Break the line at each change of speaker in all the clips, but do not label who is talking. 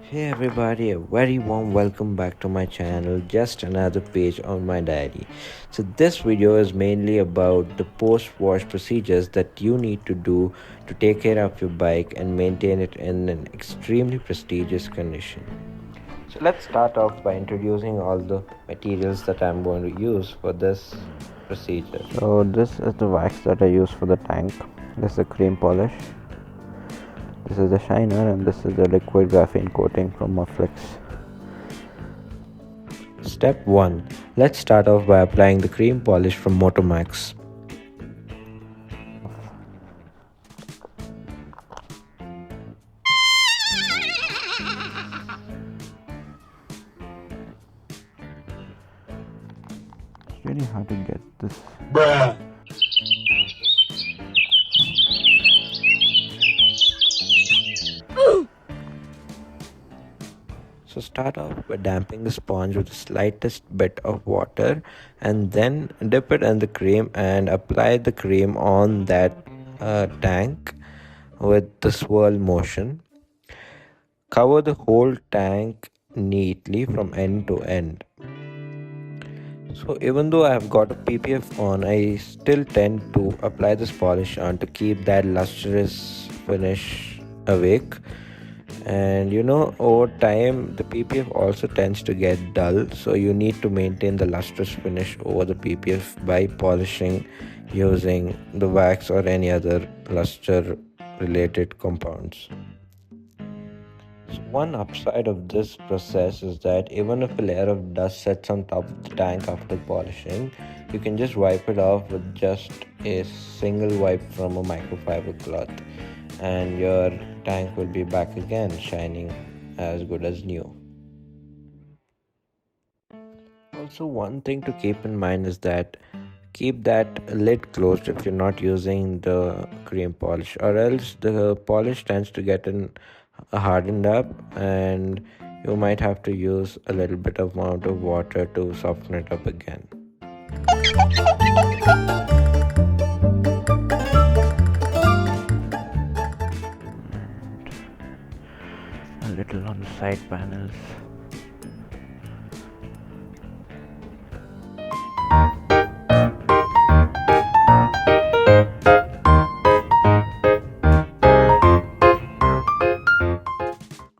Hey everybody, a very warm welcome back to my channel, just another page on my diary. So this video is mainly about the post-wash procedures that you need to do to take care of your bike and maintain it in an extremely prestigious condition. So let's start off by introducing all the materials that I'm going to use for this procedure.
So this is the wax that I use for the tank. This is the cream polish. This is the shiner, and this is the liquid graphene coating from Mufflex.
Step 1. Let's start off by applying the cream polish from Moto.
It's really hard to get this.
Bruh.
So start off by damping the sponge with the slightest bit of water and then dip it in the cream and apply the cream on that tank with the swirl motion. Cover the whole tank neatly from end to end. So even though I have got a PPF on, I still tend to apply this polish on to keep that lustrous finish awake. And over time the PPF also tends to get dull, so you need to maintain the lustrous finish over the PPF by polishing using the wax or any other luster related compounds. So one upside of this process is that even if a layer of dust sets on top of the tank after polishing, you can just wipe it off with just a single wipe from a microfiber cloth, and your tank will be back again shining as good as new. Also, one thing to keep in mind is that keep that lid closed if you're not using the cream polish, or else the polish tends to get hardened up and you might have to use a little bit of amount of water to soften it up again.
A little on the side panels.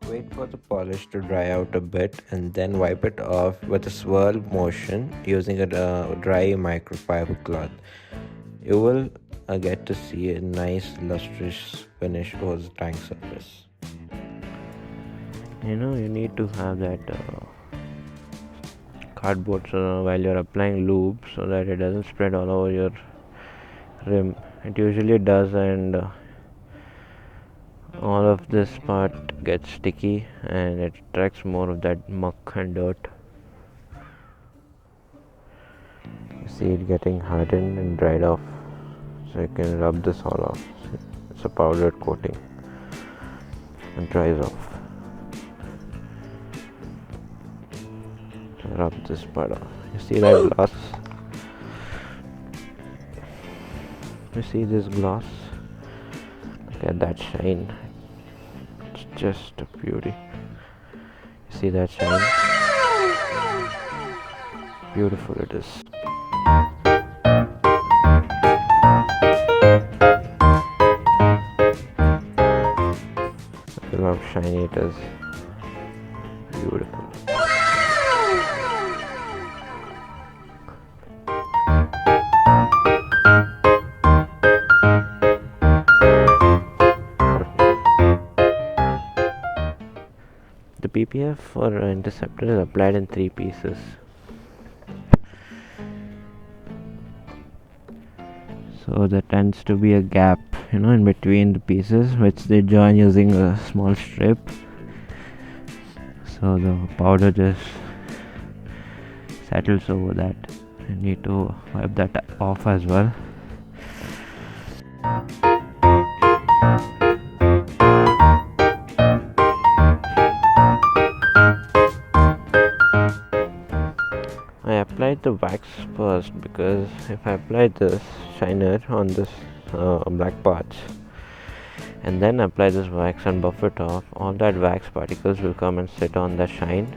Wait for the polish to dry out a bit and then wipe it off with a swirl motion using a dry microfiber cloth. You will get to see a nice lustrous finish over the tank surface.
You need to have that cardboard while you're applying lube so that it doesn't spread all over your rim. It usually does, and all of this part gets sticky and it attracts more of that muck and dirt. You see it getting hardened and dried off, so you can rub this all off. It's a powdered coating and dries off. So rub this part off. You see that gloss? You see this gloss? Look at that shine. It's just a beauty. You see that shine? Beautiful it is. Look how shiny it is. Beautiful. The PPF for Interceptor is applied in 3 pieces. So there tends to be a gap, in between the pieces, which they join using a small strip. So the powder just settles over that. You need to wipe that off as well. I applied the wax first because if I apply this shiner on this black parts, and then apply this wax and buff it off, all that wax particles will come and sit on the shine,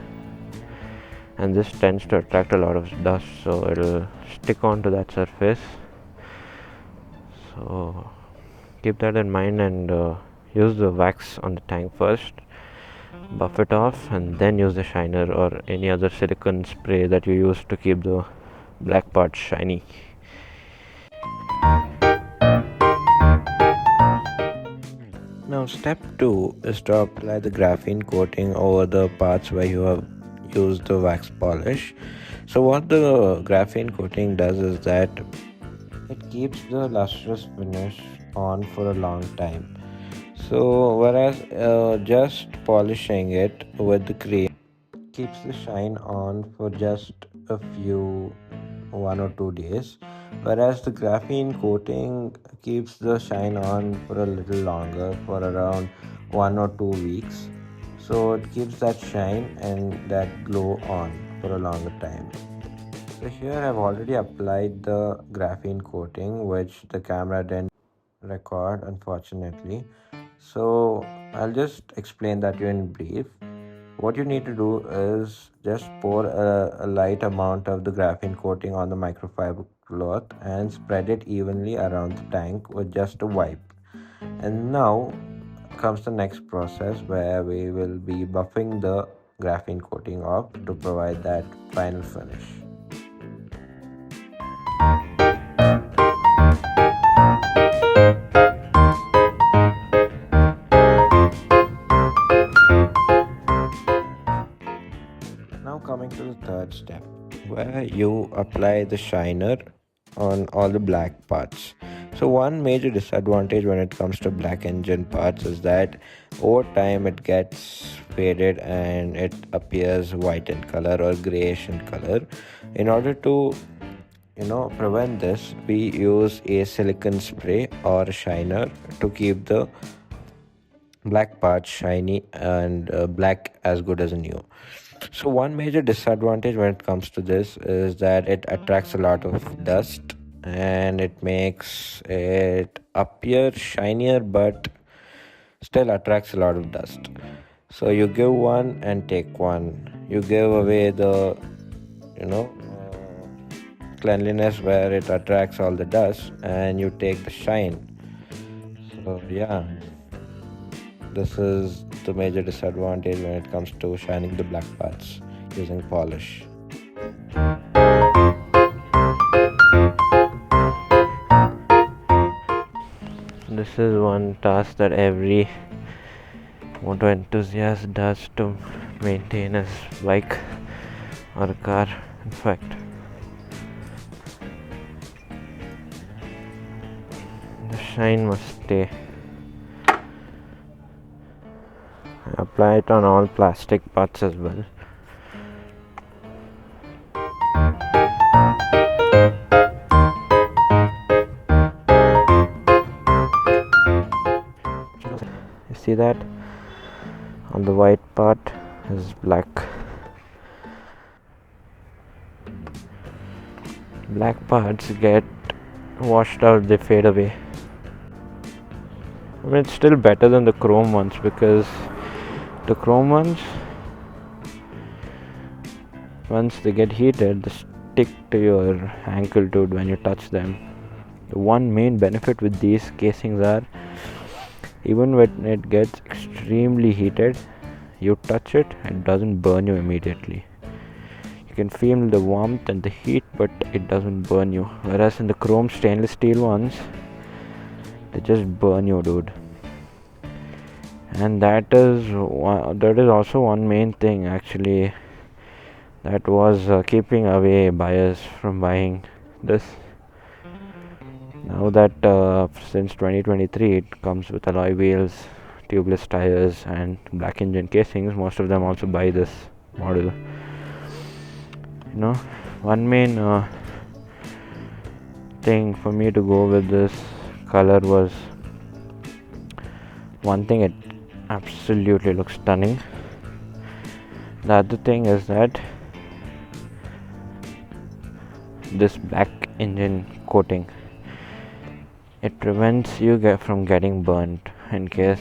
and this tends to attract a lot of dust, so it'll stick onto that surface. So keep that in mind and use the wax on the tank first, buff it off, and then use the shiner or any other silicone spray that you use to keep the black parts shiny.
Now step 2 is to apply the graphene coating over the parts where you have used the wax polish. So what the graphene coating does is that it keeps the lustrous finish on for a long time. So whereas just polishing it with the cream keeps the shine on for just a few 1 or 2 days, whereas the graphene coating keeps the shine on for a little longer, for around 1 or 2 weeks. So it keeps that shine and that glow on for a longer time. So here I've already applied the graphene coating, which the camera didn't record unfortunately. So I'll just explain that to you in brief. What you need to do is just pour a light amount of the graphene coating on the microfiber cloth and spread it evenly around the tank with just a wipe. And now comes the next process where we will be buffing the graphene coating off to provide that final finish. Now coming to the third step, where you apply the shiner on all the black parts. So one major disadvantage when it comes to black engine parts is that over time it gets faded and it appears white in color or grayish in color. In order to prevent this, we use a silicone spray or a shiner to keep the black parts shiny and black as good as new. So one major disadvantage when it comes to this is that it attracts a lot of dust and it makes it appear shinier but still attracts a lot of dust. So you give one and take one. You give away the cleanliness where it attracts all the dust, and you take the shine. So yeah, this is the major disadvantage when it comes to shining the black parts using polish.
This is one task that every moto enthusiast does to maintain his bike or a car. In fact, the shine must stay. Apply it on all plastic parts as well. You see that on the white part is black. Black parts get washed out, they fade away. I mean, it's still better than the chrome ones, because the chrome ones, once they get heated, they stick to your ankle, dude, when you touch them. The one main benefit with these casings are, even when it gets extremely heated, you touch it, it doesn't burn you immediately. You can feel the warmth and the heat, but it doesn't burn you. Whereas in the chrome stainless steel ones, they just burn you, dude. And that is also one main thing actually that was keeping away buyers from buying this. Now that since 2023 it comes with alloy wheels, tubeless tires and black engine casings, most of them also buy this model. One main thing for me to go with this color was, one thing, it absolutely looks stunning. The other thing is that this black engine coating, it prevents you from getting burnt. in case,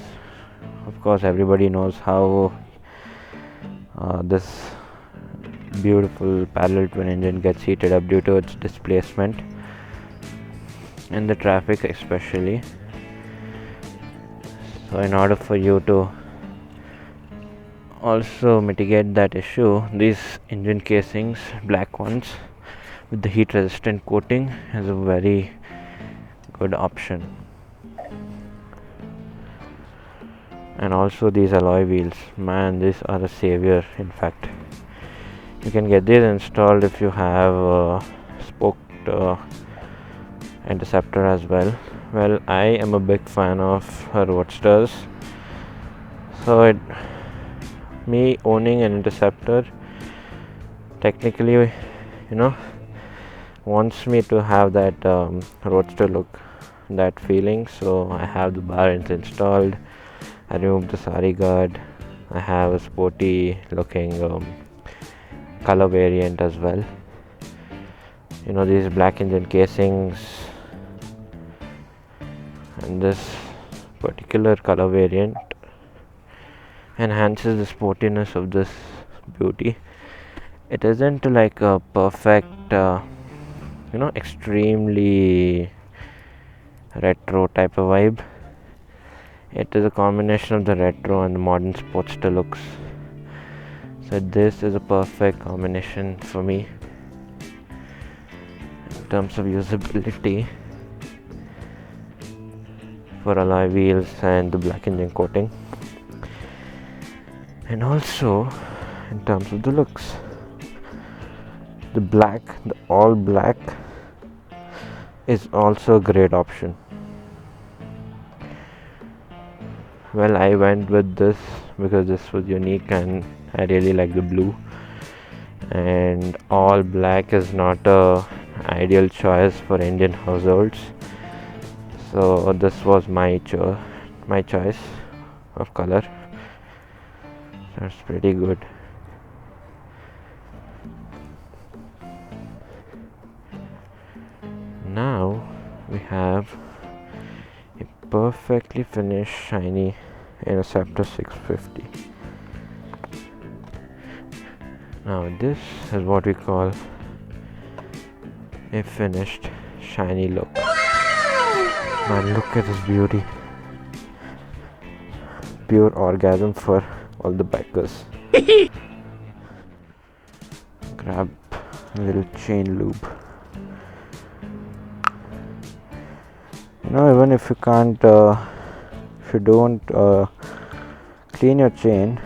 of course, everybody knows how this beautiful parallel twin engine gets heated up due to its displacement in the traffic especially. So in order for you to also mitigate that issue, these engine casings, black ones with the heat resistant coating, is a very good option. And also these alloy wheels, man, these are a savior. In fact, you can get these installed if you have a spoked Interceptor as well. Well, I am a big fan of roadsters, so me owning an Interceptor technically, wants me to have that roadster look, that feeling. So I have the bar ends installed, I removed the sari guard, I have a sporty looking color variant as well. These black engine casings and this particular color variant enhances the sportiness of this beauty. It isn't like a perfect extremely retro type of vibe. It is a combination of the retro and the modern sportster looks. So this is a perfect combination for me in terms of usability for alloy wheels and the black engine coating, and also in terms of the looks. The all black is also a great option. Well, I went with this because this was unique and I really like the blue, and all black is not a ideal choice for Indian households, so this was my choice of color. That's pretty good. Now we have a perfectly finished shiny Interceptor 650. Now this is what we call a finished shiny look. Man, look at this beauty. Pure orgasm for all the bikers. Grab a little chain lube. Even if you can't, if you don't clean your chain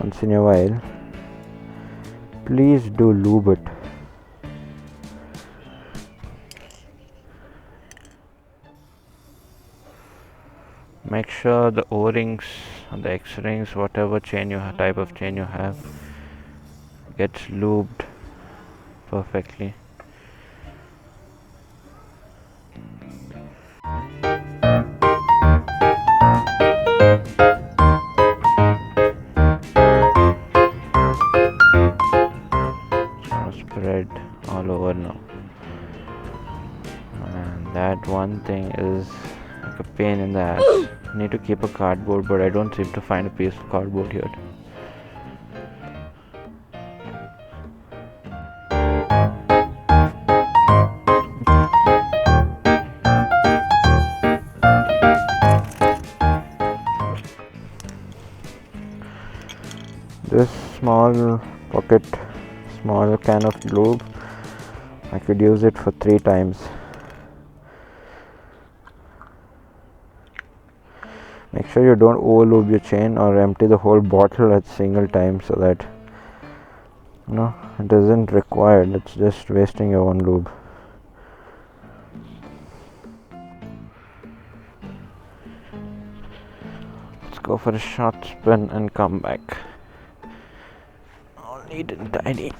once in a while, please do lube it. Make sure the O-rings or the X-rings, whatever type of chain you have, gets lubed perfectly. Spread all over now, and that one thing is like a pain in the ass. I need to keep a cardboard, but I don't seem to find a piece of cardboard here. This small can of lube, I could use it for 3 times. Make sure you don't over lube your chain or empty the whole bottle at single time, so that it isn't required. It's just wasting your own lube. Let's go for a short spin and come back. All neat and tidy.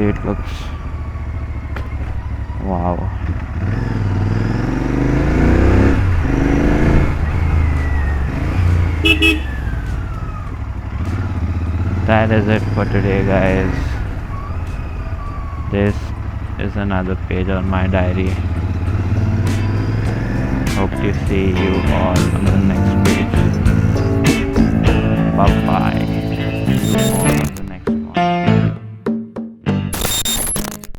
it looks. Wow. That is it for today, guys. This is another page on my diary. Hope to see you all on the next page.